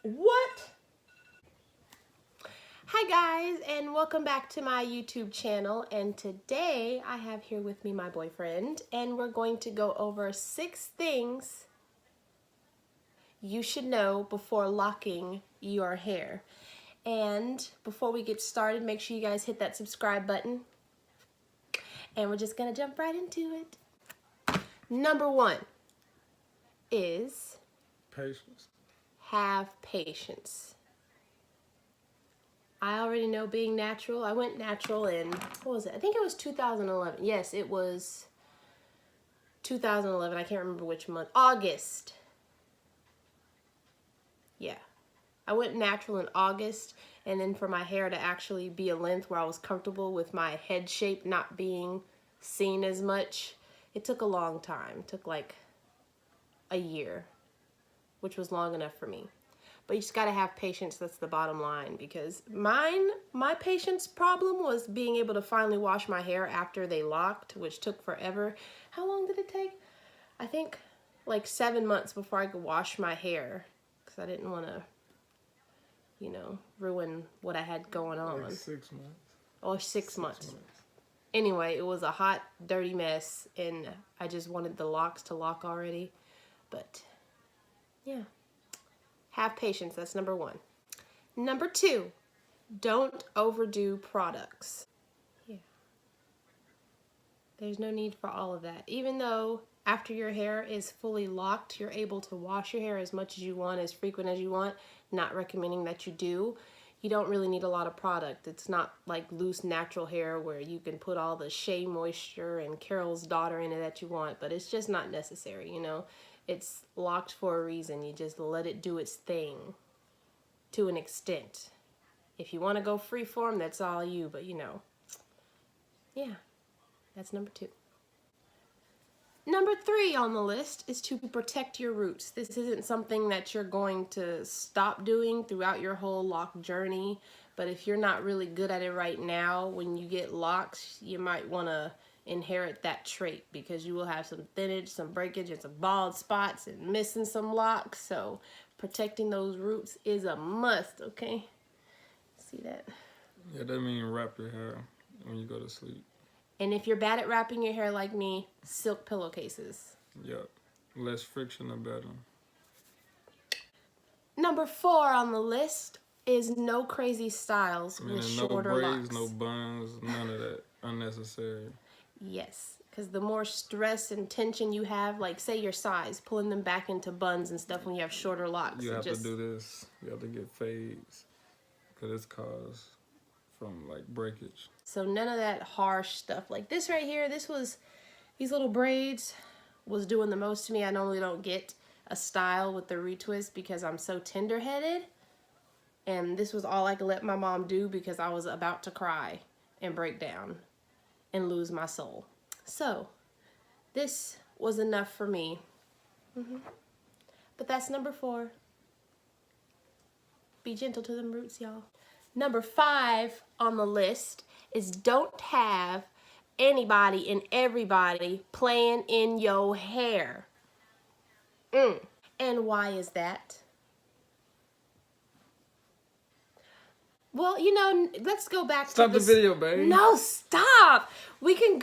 What? Hi guys, and welcome back to my YouTube channel. And today I have here with me my boyfriend, and we're going to go over 6 things you should know before locking your hair. And before we get started, make sure you guys hit that subscribe button. And we're just gonna jump right into it. Number 1 is patience. Have patience. I already know being natural. I went natural in, what was it? I think it was 2011. Yes, it was 2011. I can't remember which month. August. Yeah. I went natural in August, and then for my hair to actually be a length where I was comfortable with my head shape not being seen as much, it took a long time. It took like a year, which was long enough for me. But you just gotta have patience, that's the bottom line, because my patience problem was being able to finally wash my hair after they locked, which took forever. How long did it take? I think like 7 months before I could wash my hair, because I didn't want to, you know, ruin what I had going on. Like 6 months. Or 6 months. Anyway, it was a hot, dirty mess, and I just wanted the locks to lock already. But, yeah. Have patience, that's number 1. Number 2, don't overdo products. Yeah. There's no need for all of that. Even though after your hair is fully locked, you're able to wash your hair as much as you want, as frequent as you want, not recommending that you do. You don't really need a lot of product. It's not like loose natural hair where you can put all the Shea Moisture and Carol's Daughter in it that you want, but it's just not necessary, you know. It's locked for a reason. You just let it do its thing to an extent. If you want to go freeform, that's all you, but you know. Yeah, that's number 2. Number 3 on the list is to protect your roots. This isn't something that you're going to stop doing throughout your whole loc journey, but if you're not really good at it right now, when you get locks, you might want to inherit that trait, because you will have some thinnage, some breakage, and some bald spots and missing some locks. So protecting those roots is a must, okay? See that? Yeah, that means wrap your hair when you go to sleep. And if you're bad at wrapping your hair like me, silk pillowcases. Yep. Less friction, the better. Number 4 on the list is no crazy styles with shorter no braids, locks. no buns, none of that. Unnecessary. Yes, because the more stress and tension you have, like say your size, pulling them back into buns and stuff when you have shorter locks. You have to do this. You have to get fades, because it's caused from like breakage. So none of that harsh stuff. Like this right here, these little braids was doing the most to me. I normally don't get a style with the retwist because I'm so tender-headed. And this was all I could let my mom do because I was about to cry and break down and lose my soul. So this was enough for me. But that's number 4. Be gentle to them roots, y'all. Number 5 on the list is don't have anybody and everybody playing in your hair. And why is that? Well, you know, let's go back Stop to the video, baby. No, stop. We can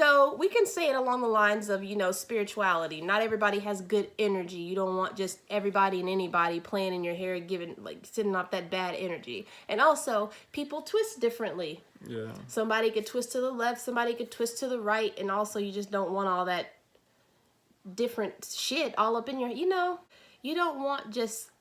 say it along the lines of, you know, spirituality. Not everybody has good energy. You don't want just everybody and anybody playing in your hair, giving, like, sending off that bad energy. And also, people twist differently. Yeah. Somebody could twist to the left, somebody could twist to the right, and also you just don't want all that different shit all up in your, you know, you don't want just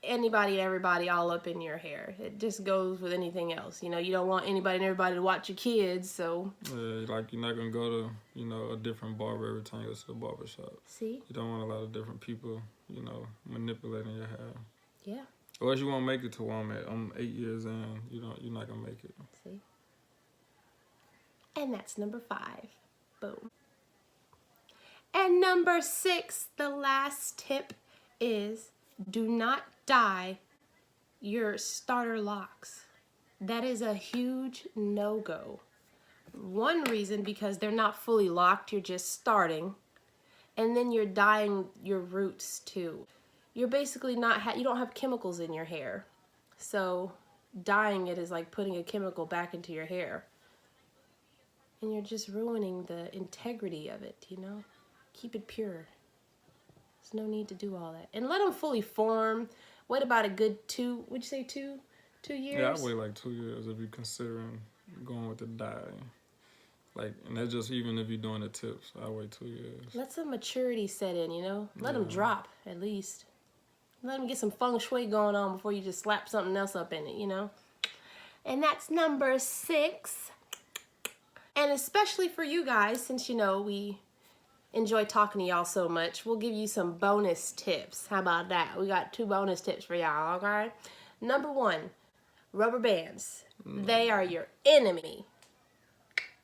anybody and everybody all up in your hair. It just goes with anything else. You know, you don't want anybody and everybody to watch your kids, so. Yeah, like you're not going to go to, you know, a different barber every time you go to the barber shop. See? You don't want a lot of different people, you know, manipulating your hair. Yeah. Or else you won't make it to where I'm 8 years in. You're not going to make it. See? And that's number 5. Boom. And number 6, the last tip is do not dye your starter locks. That is a huge no-go. One reason, because they're not fully locked, you're just starting. And then you're dyeing your roots too. you're basically not, you don't have chemicals in your hair. So dyeing it is like putting a chemical back into your hair. And you're just ruining the integrity of it, you know? Keep it pure. There's no need to do all that. And let them fully form. Wait about a good would you say 2 years? Yeah, I wait like 2 years if you're considering going with the dye. Like, and that's just even if you're doing the tips. I wait 2 years. Let some maturity set in, you know? Let them drop, at least. Let them get some feng shui going on before you just slap something else up in it, you know? And that's number 6. And especially for you guys, since, you know, we enjoy talking to y'all so much, we'll give you some bonus tips. How about that? We got 2 bonus tips for y'all, okay? Number 1, rubber bands. They are your enemy.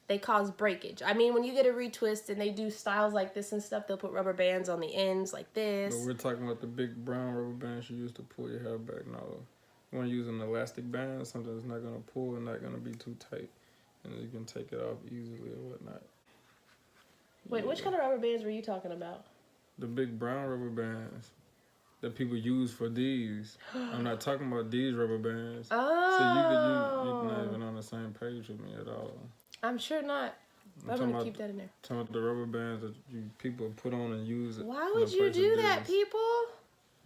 They cause breakage. I mean, when you get a retwist and they do styles like this and stuff, they'll put rubber bands on the ends like this. But we're talking about the big brown rubber bands you use to pull your hair back. No, you want to use an elastic band, something that's not going to pull and not going to be too tight. And you can take it off easily or whatnot. Wait, which kind of rubber bands were you talking about? The big brown rubber bands that people use for these. I'm not talking about these rubber bands. Oh. So you're not even on the same page with me at all. I'm sure not. I'm going to keep that in there. Talking about the rubber bands that people put on and use it. Why would you do that, people?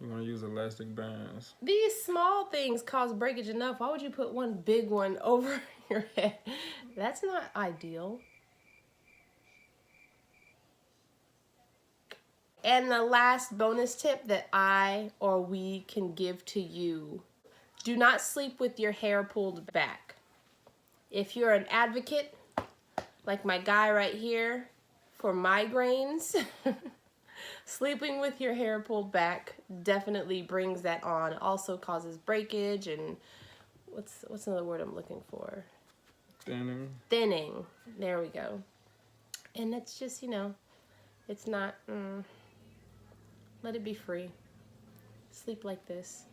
You want to use elastic bands. These small things cause breakage enough. Why would you put one big one over your head? That's not ideal. And the last bonus tip that I or we can give to you: do not sleep with your hair pulled back. If you're an advocate, like my guy right here, for migraines, sleeping with your hair pulled back definitely brings that on. Also causes breakage and what's another word I'm looking for? Thinning. Thinning. There we go. And it's just, you know, it's not, let it be free. Sleep like this.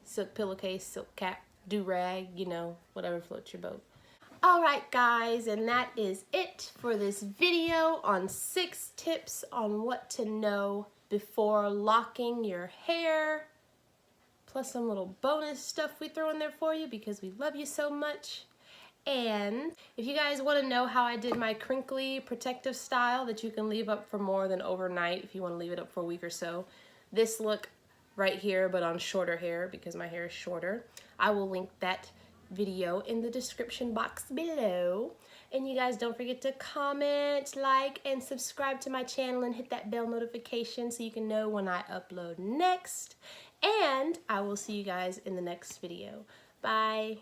Silk pillowcase, silk cap, do-rag, you know, whatever floats your boat. Alright guys, and that is it for this video on 6 tips on what to know before locking your hair. Plus some little bonus stuff we throw in there for you because we love you so much. And if you guys want to know how I did my crinkly protective style that you can leave up for more than overnight if you want to leave it up for a week or so, this look right here but on shorter hair because my hair is shorter, I will link that video in the description box below. And you guys don't forget to comment, like, and subscribe to my channel and hit that bell notification so you can know when I upload next. And I will see you guys in the next video. Bye.